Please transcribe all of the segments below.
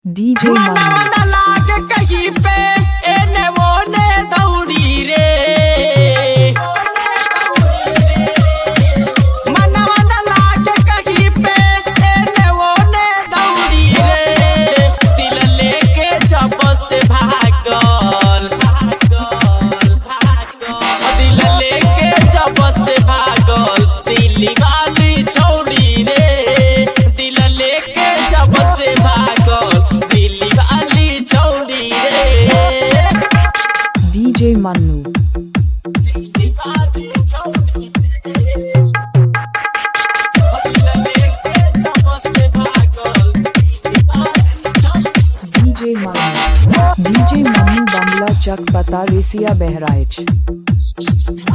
DJ Manu लागे कहीं पे एने वोने दौड़ी रे मनवा लागे कहीं पे एने वोने दौड़ी रे दिल लेके जब से भागल दिल लेके जब से भागल दिल्ली वाली छोड़ी रे दिल लेके जब से भागल दिल्ली वाली छोड़ी रे DJ Manu दिल्ली वाली छोड़ी रे दिल लेके जब से भागल दिल्ली वाली छोड़ी DJ Manu Bangla Chak Pata Resia Behraich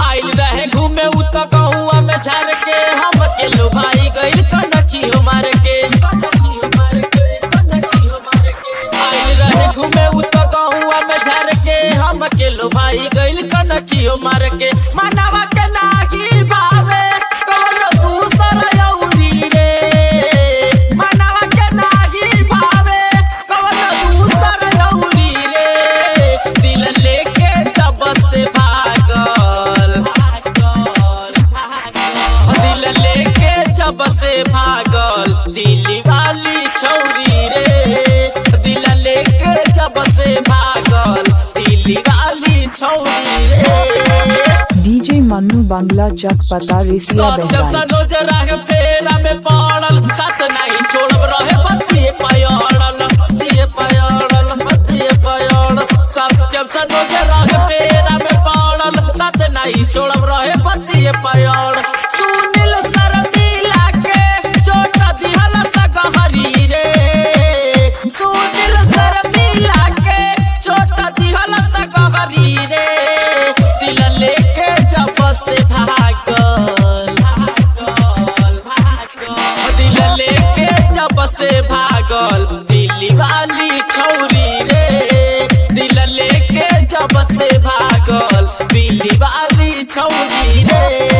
आइल रहे घूमे उत गहुआ में झाड़ के हम के लो भाई गइल कनकी हमार के आइल रहे घूमे उत गहुआ में झाड़ के हम के लो भाई गइल कनकी हमार के मानवा के नागी भावे कौन दूसर यौरी रे मानवा के नागी भावे कौन दूसर यौरी रे दिल लेके जब से भागल दिल लेके जब से भागल दिल्ली वाली छोरी रे दिल लेके जब से भागल दिल्ली वाली छोरी रे DJ Manu Bangla Chak Pata Resia सत्यम Behraich सनोज रहे फेरा में पड़ल साथ नहीं छोड़ब रहे बतिए पयड़ल सत्यम सनोज रहे फेरा में पड़ल साथ नहीं छोड़ब रहे बतिए पयड़ सुनील शर्मिला के चोट दिहल सगहरी रे सुनील शर्मिला के चोट दिहल सगहरी रे दिल लेके जब से भागल दिल लेके जब से भागल दिल्ली वाली छोरी रे दिल लेके जब से भागल दिल्ली वाली छोरी रे